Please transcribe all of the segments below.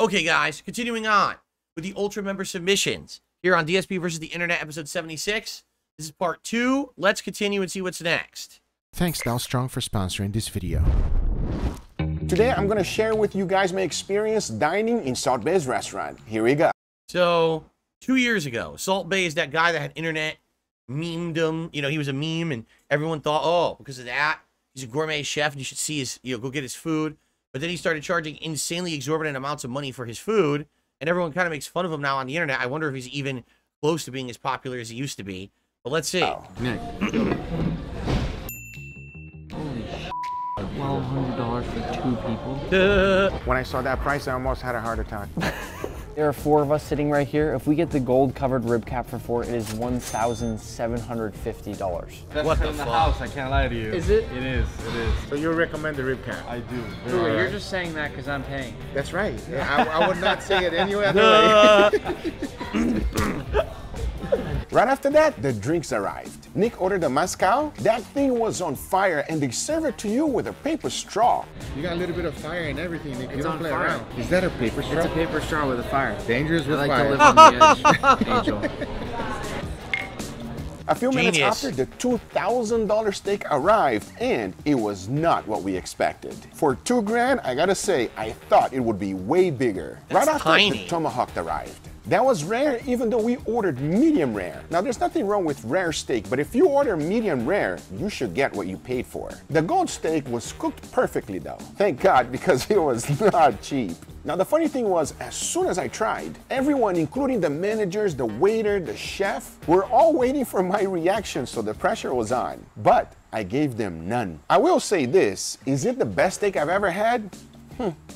Okay, guys, continuing on with the Ultra member submissions here on DSP versus the Internet, episode 76. This is part 2. Let's continue and see what's next. Thanks, Strong, for sponsoring this video. Today, I'm going to share with you guys my experience dining in Salt Baes restaurant. Here we go. So, 2 years ago, Salt Baes, that guy that had internet memedom, you know, he was a meme, and everyone thought, oh, because of that, he's a gourmet chef, and you should see his, go get his food. But then he started charging insanely exorbitant amounts of money for his food, and everyone kind of makes fun of him now on the internet. I wonder if he's even close to being as popular as he used to be. But let's see. Oh. Nick. Holy shit. $1,200 for 2 people. When I saw that price, I almost had a heart attack. There are 4 of us sitting right here. If we get the gold covered rib cap for 4, it is $1,750. That's what in the house, I can't lie to you. Is it? It is, it is. So you recommend the rib cap? I do. Ooh, you're just saying that because I'm paying. That's right. I would not say it any other way. Right after that, the drinks arrived. Nick ordered a mezcal. That thing was on fire, and they serve it to you with a paper straw. You got a little bit of fire and everything, Nick. You It's don't on play fire. around. Is that a paper straw? It's a paper straw with a fire. Dangerous with I like fire. to live on the edge, Angel. A few minutes Genius. after, the $2,000 steak arrived, and it was not what we expected. For $2 grand, I gotta say, I thought it would be way bigger. That's right after tiny. the tomahawk arrived. That was rare, even though we ordered medium rare. Now, there's nothing wrong with rare steak, but if you order medium rare, you should get what you paid for. The gold steak was cooked perfectly, though. Thank God, because it was not cheap. Now, the funny thing was, as soon as I tried, everyone, including the managers, the waiter, the chef, were all waiting for my reaction, so the pressure was on. But I gave them none. I will say this, is it the best steak I've ever had?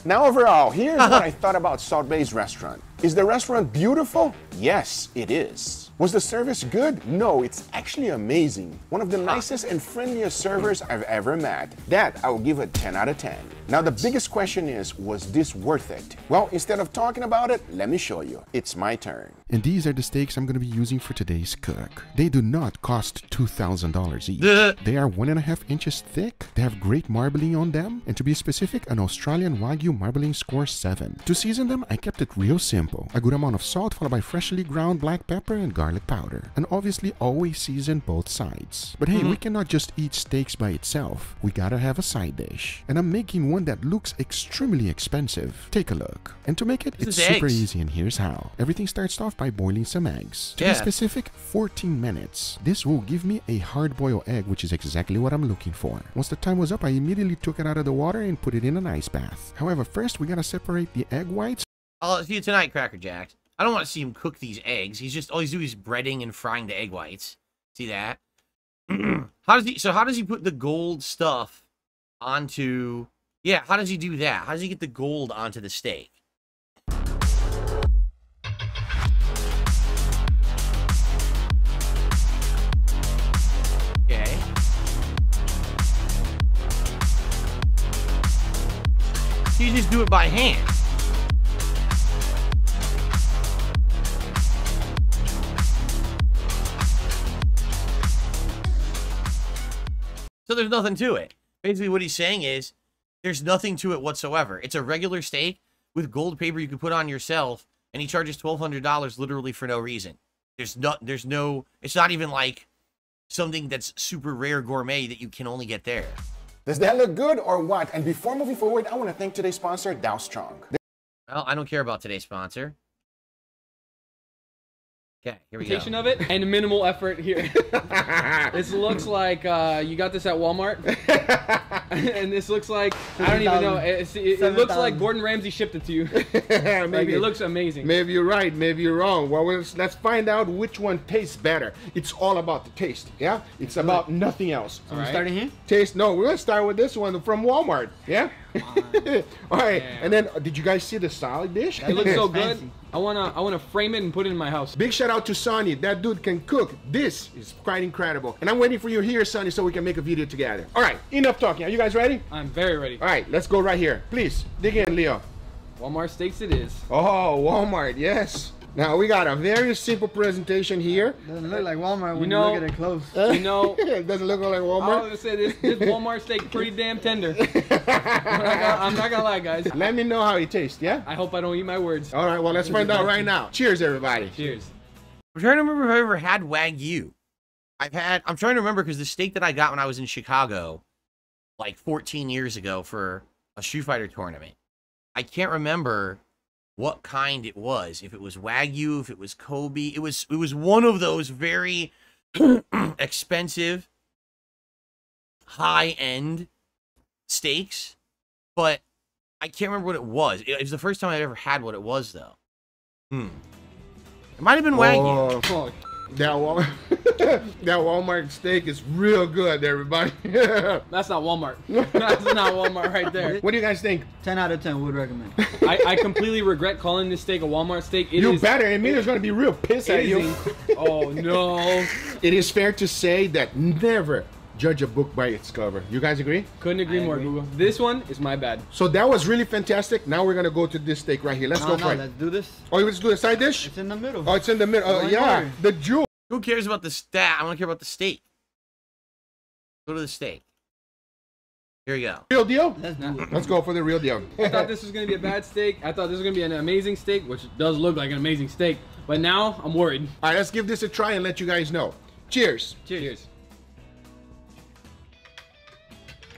Now overall, here's what I thought about Salt Baes restaurant. Is the restaurant beautiful? Yes, it is. Was the service good? No, it's actually amazing. One of the nicest and friendliest servers I've ever met. That I will give a 10 out of 10. Now the biggest question is, was this worth it? Well, instead of talking about it, let me show you. It's my turn. And these are the steaks I'm going to be using for today's cook. They do not cost $2,000 each. They are 1.5 inches thick. They have great marbling on them. And to be specific, an Australian Wagyu marbling score 7. To season them, I kept it real simple. A good amount of salt followed by freshly ground black pepper and garlic powder. And obviously always season both sides. But hey, we cannot just eat steaks by itself. We gotta have a side dish. And I'm making one that looks extremely expensive. Take a look. And to make it, it's super easy, and here's how. Everything starts off by boiling some eggs. To be specific, 14 minutes. This will give me a hard-boiled egg, which is exactly what I'm looking for. Once the time was up, I immediately took it out of the water and put it in an ice bath. However, first we gotta separate the egg whites. I'll see you tonight, Cracker Jack. I don't want to see him cook these eggs. He's just, all he's doing is breading and frying the egg whites. See that? How does he put the gold stuff onto... Yeah, how does he do that? How does he get the gold onto the steak? Okay. So you just do it by hand. So there's nothing to it. Basically what he's saying is, there's nothing to it whatsoever. It's a regular steak with gold paper you can put on yourself, and he charges $1,200 literally for no reason. It's not even like something that's super rare gourmet that you can only get there. Does that look good or what? And before moving forward, I want to thank today's sponsor, Strong. Well, I don't care about today's sponsor. Okay, here we go. Of it and minimal effort here. This looks like you got this at Walmart, and this looks like I don't even know. It looks like Gordon Ramsay shipped it to you. Maybe it looks amazing. Maybe you're right, maybe you're wrong. Well, let's find out which one tastes better. It's all about the taste, yeah? It's about nothing else. So we're starting here? Taste, no, we're gonna start with this one from Walmart, yeah? All right, and then did you guys see the salad dish? It looks so good. I wanna frame it and put it in my house. Big shout out to Sonny. That dude can cook. This is quite incredible. And I'm waiting for you here, Sonny, so we can make a video together. All right, enough talking. Are you guys ready? I'm very ready. All right, let's go right here. Please, dig in, Leo. Walmart steaks it is. Oh, Walmart, yes. Now we got a very simple presentation here. Doesn't look like Walmart when you look at it close. You know, It doesn't look like I Walmart. was gonna say this Walmart steak pretty damn tender. I'm not gonna lie, guys. Let me know how it tastes, yeah? I hope I don't eat my words. All right, well, let's find out right now. Cheers, everybody. Cheers. I'm trying to remember if I ever had Wagyu. I'm trying to remember because the steak that I got when I was in Chicago, like 14 years ago for a Street Fighter tournament, I can't remember what kind it was. If it was Wagyu, if it was Kobe, it was one of those very expensive, high-end steaks, but I can't remember what it was. It was the first time I ever had what it was, though. It might have been Wagyu. Oh, fuck. That Walmart steak is real good, everybody. That's not Walmart. That's not Walmart right there. What do you guys think? 10 out of 10 would recommend. I completely regret calling this steak a Walmart steak. You better. Emilio's going to be real pissed at you. Oh, no. It is fair to say that never judge a book by its cover. You guys agree? Couldn't agree more, Google. This one is my bad. So that was really fantastic. Now we're going to go to this steak right here. Let's go for it. Let's do this. Oh, you want to do a side dish? It's in the middle. Oh, it's in the middle. Oh, yeah. The jewel. Who cares about the stat? I want to care about the steak. Go to the steak. Here we go. Real deal? Let's do it. Let's go for the real deal. I thought this was going to be a bad steak. I thought this was going to be an amazing steak, which does look like an amazing steak. But now, I'm worried. All right, let's give this a try and let you guys know. Cheers. Cheers.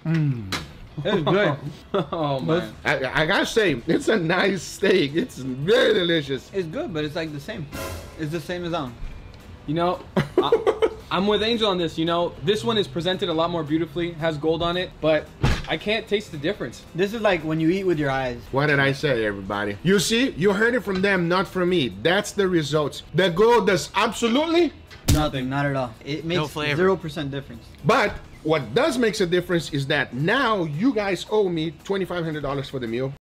It's good. Oh, man. I gotta say, it's a nice steak. It's very delicious. It's good, but it's like the same. It's the same as that one. You know, I'm with Angel on this. You know, this one is presented a lot more beautifully, has gold on it, but I can't taste the difference. This is like when you eat with your eyes. What did I say, everybody? You see, you heard it from them, not from me. That's the results. The gold does absolutely Nothing, not at all. It makes No flavor. 0% difference. But what does makes a difference is that now you guys owe me $2,500 for the meal.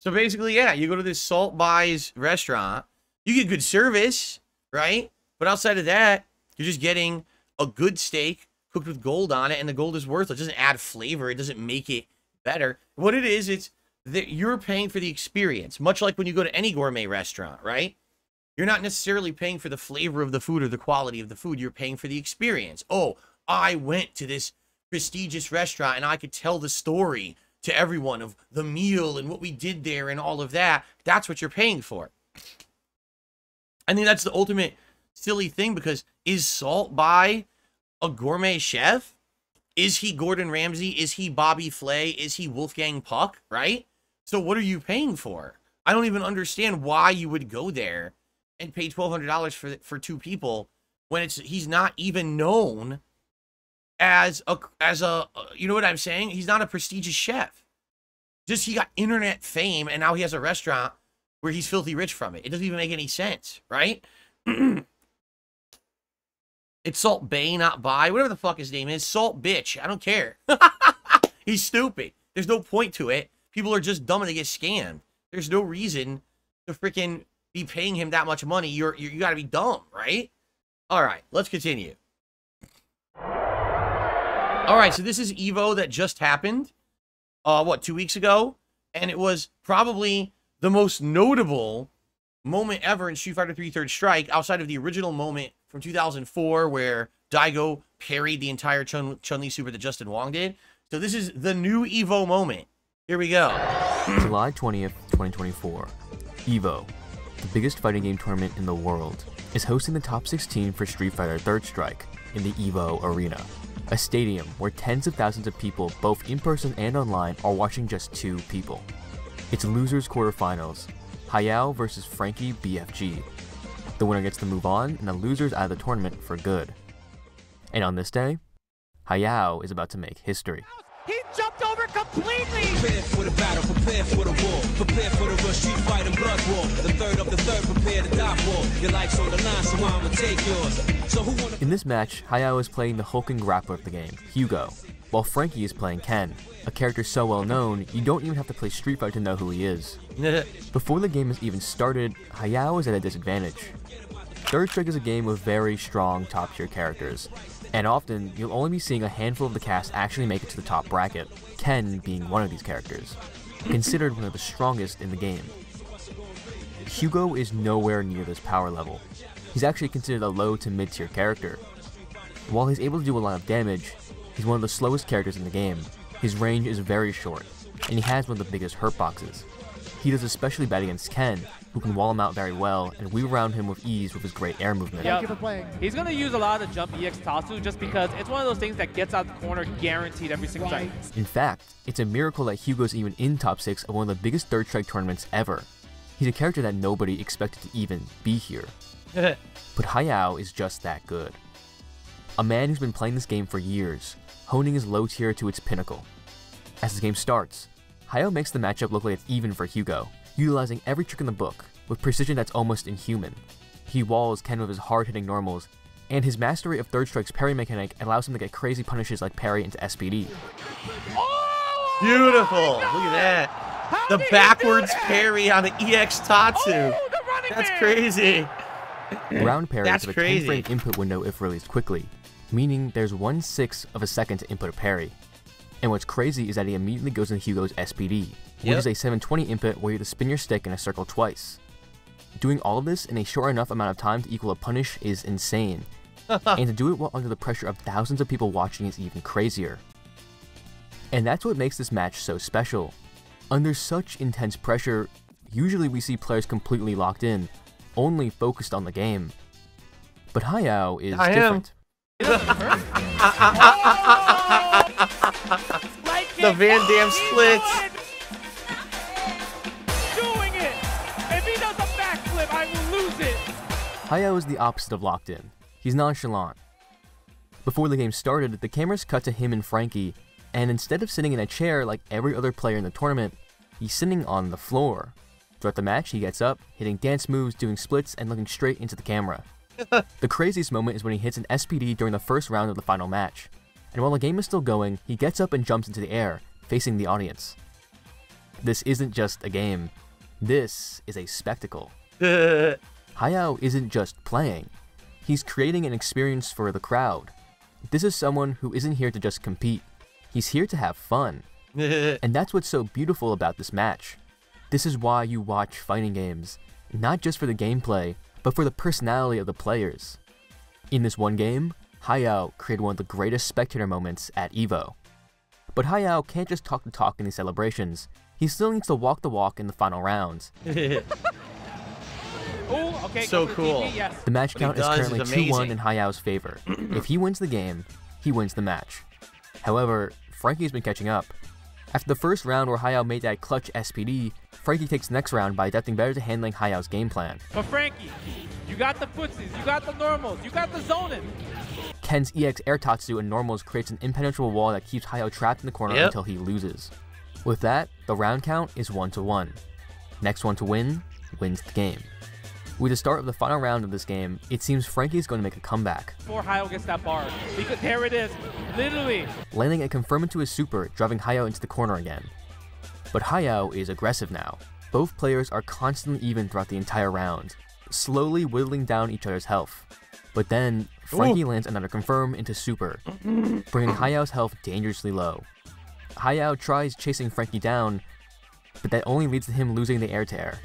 So basically, yeah, you go to this Salt Baes restaurant, you get good service, right? But outside of that, you're just getting a good steak cooked with gold on it, and the gold is worthless. It doesn't add flavor. It doesn't make it better. What it is, it's that you're paying for the experience, much like when you go to any gourmet restaurant, right? You're not necessarily paying for the flavor of the food or the quality of the food. You're paying for the experience. Oh, I went to this prestigious restaurant, and I could tell the story to everyone of the meal and what we did there and all of that. That's what you're paying for. I think that's the ultimate silly thing, because is Salt Baes a gourmet chef? Is he Gordon Ramsay? Is he Bobby Flay? Is he Wolfgang Puck, right? So what are you paying for? I don't even understand why you would go there and pay $1,200 for two people when he's not even known as a you know what I'm saying? He's not a prestigious chef. Just he got internet fame, and now he has a restaurant where he's filthy rich from it. It doesn't even make any sense, right? It's Salt Bae, not Bae. Whatever the fuck his name is. Salt Bitch. I don't care. He's stupid. There's no point to it. People are just dumb and they get scammed. There's no reason to freaking be paying him that much money. You got to be dumb, right? All right, let's continue. All right, so this is Evo that just happened. What, 2 weeks ago? And it was probably the most notable moment ever in Street Fighter 3 Third Strike, outside of the original moment from 2004 where Daigo parried the entire Chun-Li super that Justin Wong did. So this is the new Evo moment. Here we go. July 20th, 2024. Evo, the biggest fighting game tournament in the world, is hosting the top 16 for Street Fighter Third Strike in the Evo Arena, a stadium where tens of thousands of people, both in person and online, are watching just two people. It's losers quarterfinals, Hayao versus Frankie BFG. The winner gets to move on, and the loser's out of the tournament for good. And on this day, Hayao is about to make history. He jumped over completely! Prepare for the battle, prepare for the war, prepare for the rush, street fight and blood war. The third of the third, prepare to die for. Your life's on the line, so I'ma take yours. So who wanna... In this match, Hayao is playing the hulking grappler of the game, Hugo, while Frankie is playing Ken, a character so well known, you don't even have to play Street Fighter to know who he is. Before the game has even started, Hayao is at a disadvantage. Third Strike is a game with very strong top-tier characters, and often you'll only be seeing a handful of the cast actually make it to the top bracket, Ken being one of these characters, considered one of the strongest in the game. Hugo is nowhere near this power level. He's actually considered a low to mid tier character. While he's able to do a lot of damage, he's one of the slowest characters in the game. His range is very short, and he has one of the biggest hurt boxes. He does especially bad against Ken, who can wall him out very well and weave around him with ease with his great air movement. Thank you for playing. He's going to use a lot of the jump EX Tatsu just because it's one of those things that gets out the corner guaranteed every single time. In fact, it's a miracle that Hugo's even in top 6 of one of the biggest third strike tournaments ever. He's a character that nobody expected to even be here. But Hayao is just that good. A man who's been playing this game for years, honing his low tier to its pinnacle. As the game starts, Hayao makes the matchup look like it's even for Hugo, utilizing every trick in the book, with precision that's almost inhuman. He walls Ken with his hard-hitting normals, and his mastery of third strike's parry mechanic allows him to get crazy punishes like parry into SPD. Oh, beautiful! Look at that. The backwards parry on the EX Tatsu. That's crazy. Ground parry That's have a crazy. 10-frame input window if released quickly, meaning there's 1/6 of a second to input a parry. And what's crazy is that he immediately goes into Hugo's SPD, which is a 720 input where you have to spin your stick in a circle twice. Doing all of this in a short enough amount of time to equal a punish is insane, and to do it while under the pressure of thousands of people watching is even crazier. And that's what makes this match so special. Under such intense pressure, usually we see players completely locked in, only focused on the game. But Hayao is different. The Van Damme splits. Doing it. If he does a backflip, I will lose it. Hayao is the opposite of locked in. He's nonchalant. Before the game started, the cameras cut to him and Frankie, and instead of sitting in a chair like every other player in the tournament, he's sitting on the floor. Throughout the match, he gets up, hitting dance moves, doing splits, and looking straight into the camera. The craziest moment is when he hits an SPD during the first round of the final match. And while the game is still going, he gets up and jumps into the air, facing the audience. This isn't just a game. This is a spectacle. Hayao isn't just playing. He's creating an experience for the crowd. This is someone who isn't here to just compete. He's here to have fun. And that's what's so beautiful about this match. This is why you watch fighting games, not just for the gameplay, but for the personality of the players. In this one game, Hayao created one of the greatest spectator moments at EVO. But Hayao can't just talk the talk in these celebrations, he still needs to walk the walk in the final rounds. Ooh, okay, So cool. TV, yes. The match count is currently amazing. 2-1 in Hayao's favor. If he wins the game, he wins the match. However, Frankie's been catching up. After the first round where Hayao made that clutch SPD, Frankie takes the next round by adapting better to handling Hayao's game plan. But Frankie, you got the footsies, you got the normals, you got the zoning. Ken's EX Air Tatsu and normals creates an impenetrable wall that keeps Hayao trapped in the corner until he loses. With that, the round count is 1-1. Next one to win wins the game. With the start of the final round of this game, it seems Frankie is going to make a comeback. Before Hayao gets that bar, because there it is, literally. Landing a confirm into his super, driving Hayao into the corner again. But Hayao is aggressive now. Both players are constantly even throughout the entire round, slowly whittling down each other's health. But then, Frankie lands another confirm into super, bringing Hayao's health dangerously low. Hayao tries chasing Frankie down, but that only leads to him losing the air-to-air,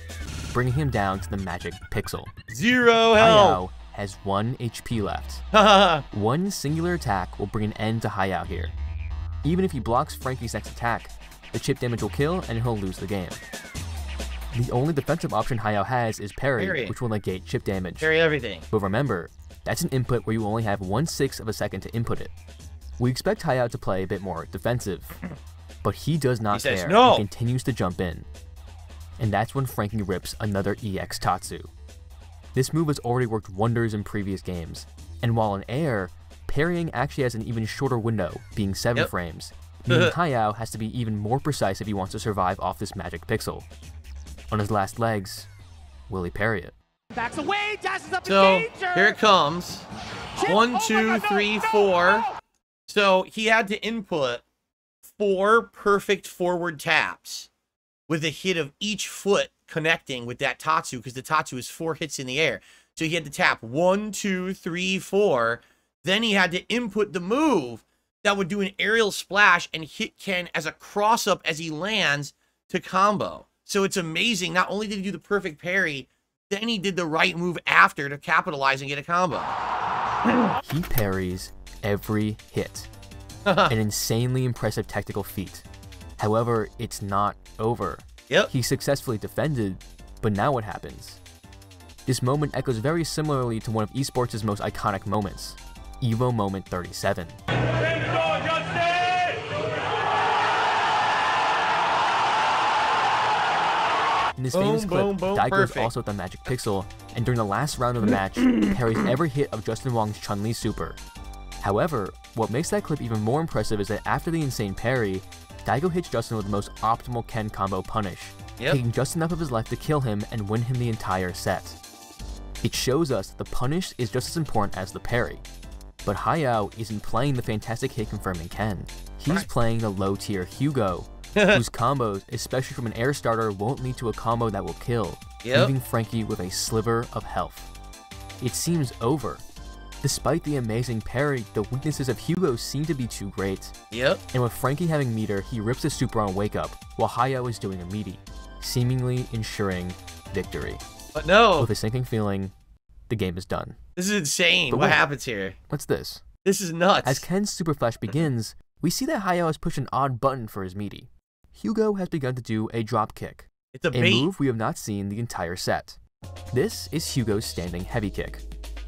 bringing him down to the magic pixel. 0 health. Hayao has 1 HP left. One singular attack will bring an end to Hayao here. Even if he blocks Frankie's next attack, the chip damage will kill and he'll lose the game. The only defensive option Hayao has is parry, which will negate chip damage. Parry everything. But remember, that's an input where you only have 1/6 of a second to input it. We expect Hayao to play a bit more defensive, but he does not care and continues to jump in. And that's when Frankie rips another EX Tatsu. This move has already worked wonders in previous games, and while in air, parrying actually has an even shorter window, being 7 frames, meaning Hayao has to be even more precise if he wants to survive off this magic pixel. On his last legs, will he parry it? Backs away, dashes up So in danger. here it comes. 1, 2, 3, 4. So he had to input 4 perfect forward taps with a hit of each foot connecting with that Tatsu, because the Tatsu is 4 hits in the air. So he had to tap 1, 2, 3, 4. Then he had to input the move that would do an aerial splash and hit Ken as a cross-up as he lands to combo. So it's amazing. Not only did he do the perfect parry, then he did the right move after to capitalize and get a combo. He parries every hit. An insanely impressive tactical feat. However, it's not over. Yep. He successfully defended, but now what happens? This moment echoes very similarly to one of esports' most iconic moments, EVO Moment 37. In this famous clip, Daigo is also at the Magic Pixel, and during the last round of the match, parries every hit of Justin Wong's Chun-Li super. However, what makes that clip even more impressive is that after the insane parry, Daigo hits Justin with the most optimal Ken combo punish, taking just enough of his life to kill him and win him the entire set. It shows us the punish is just as important as the parry. But Hayao isn't playing the fantastic hit confirming Ken. He's playing the low tier Hugo, whose combos, especially from an air starter, won't lead to a combo that will kill, leaving Frankie with a sliver of health. It seems over. Despite the amazing parry, the weaknesses of Hugo seem to be too great. And with Frankie having meter, he rips the super on Wake Up, while Hayao is doing a meaty, seemingly ensuring victory. But no! With a sinking feeling, the game is done. This is insane. What happens here? What's this? This is nuts. As Ken's super flash begins, we see that Hayao has pushed an odd button for his meaty. Hugo has begun to do a drop kick, it's a bait. Move we have not seen the entire set. This is Hugo's standing heavy kick.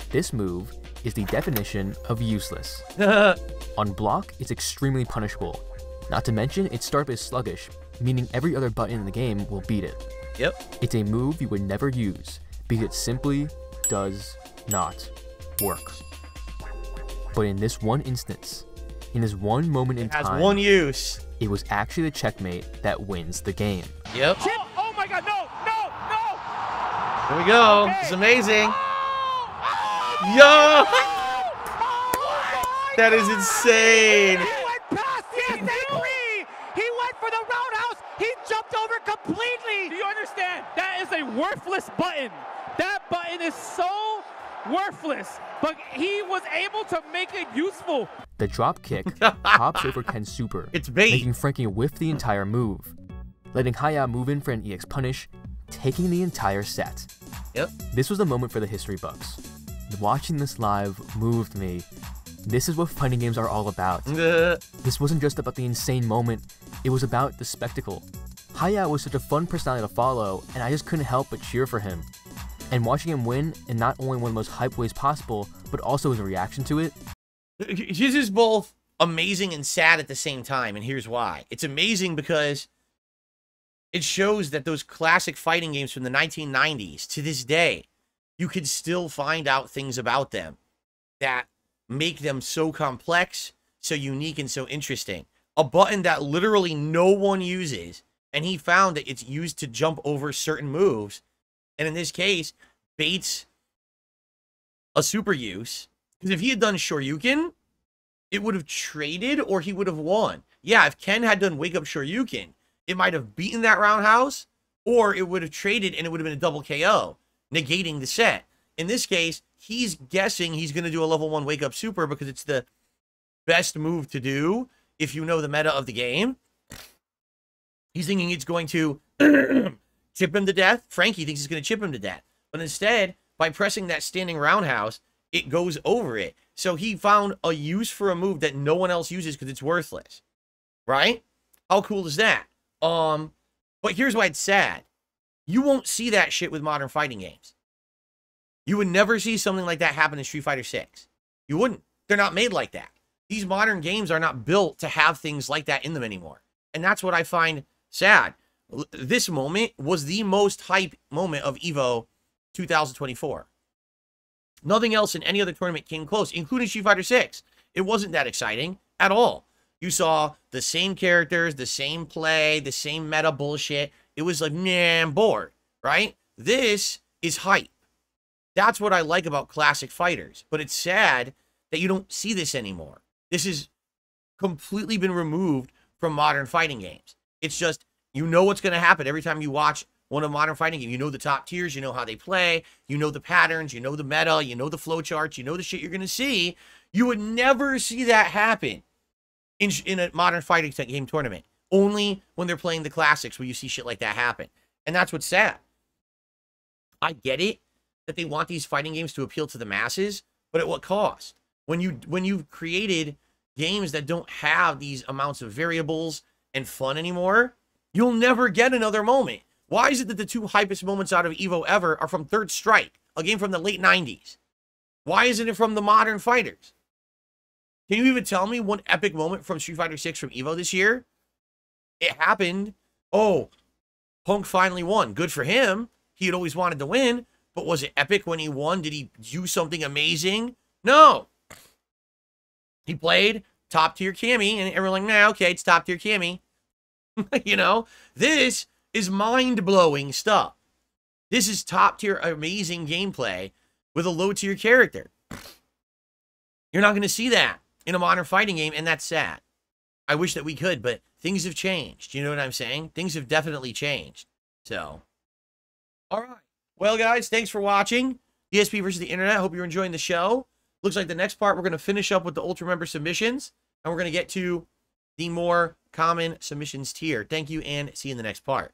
This move is the definition of useless. On block, it's extremely punishable. Not to mention, its startup is sluggish, meaning every other button in the game will beat it. It's a move you would never use, because it simply does not work. But in this one instance, in this one moment in time, one use. It was actually the checkmate that wins the game. Oh my god, no! Here we go. It's amazing. Yo! That is insane. He went past the S3! He went for the roundhouse! He jumped over completely! Do you understand? That is a worthless button. That button is so worthless, but he was able to make it useful. The drop kick pops over Ken's super, it's bait, making Frankie whiff the entire move, letting Hayao move in for an EX punish, taking the entire set. This was a moment for the history buffs. Watching this live moved me. This is what fighting games are all about. This wasn't just about the insane moment, it was about the spectacle. Hayao was such a fun personality to follow, and I just couldn't help but cheer for him. And watching him win in not only one of the most hype ways possible, but also his reaction to it. This is both amazing and sad at the same time, and here's why. It's amazing because it shows that those classic fighting games from the 1990s, to this day, you can still find out things about them that make them so complex, so unique, and so interesting. A button that literally no one uses, and he found that it's used to jump over certain moves, and in this case, baits a super use. Because if he had done Shoryuken, it would have traded or he would have won. Yeah, if Ken had done Wake Up Shoryuken, it might have beaten that roundhouse, or it would have traded and it would have been a double KO, negating the set. In this case, he's guessing he's going to do a level 1 Wake Up Super because it's the best move to do if you know the meta of the game. He's thinking it's going to chip him to death. Frankie thinks it's going to chip him to death. But instead, by pressing that standing roundhouse, it goes over it. So he found a use for a move that no one else uses because it's worthless. Right? How cool is that? But here's why it's sad. You won't see that shit with modern fighting games. You would never see something like that happen in Street Fighter 6. You wouldn't. They're not made like that. These modern games are not built to have things like that in them anymore. And that's what I find sad. This moment was the most hype moment of EVO 2024. Nothing else in any other tournament came close, including Street Fighter 6. It wasn't that exciting at all. You saw the same characters, the same play, the same meta bullshit. It was like, nah, I'm bored, right? This is hype. That's what I like about classic fighters. But it's sad that you don't see this anymore. This has completely been removed from modern fighting games. It's just, you know what's going to happen every time you watch one of modern fighting games. You know the top tiers, you know how they play, you know the patterns, you know the meta, you know the flowcharts, you know the shit you're going to see. You would never see that happen in a modern fighting game tournament. Only when they're playing the classics will you see shit like that happen. And that's what's sad. I get it that they want these fighting games to appeal to the masses, but at what cost? When you've created games that don't have these amounts of variables and fun anymore, you'll never get another moment. Why is it that the 2 hypest moments out of EVO ever are from Third Strike, a game from the late 90s? Why isn't it from the modern fighters? Can you even tell me one epic moment from Street Fighter 6 from EVO this year? It happened. Oh, Punk finally won. Good for him. He had always wanted to win, but was it epic when he won? Did he do something amazing? No. He played top tier Cammy, and everyone's like, nah, okay, it's top tier Cammy. You know, this is mind-blowing stuff. This is top tier amazing gameplay with a low tier character. You're not going to see that in a modern fighting game, and that's sad. I wish that we could, but things have changed. You know what I'm saying? Things have definitely changed. So, all right. Well, guys, thanks for watching. DSP versus the Internet. Hope you're enjoying the show. Looks like the next part, we're going to finish up with the Ultra Member submissions, and we're going to get to the more common submissions tier. Thank you, and see you in the next part.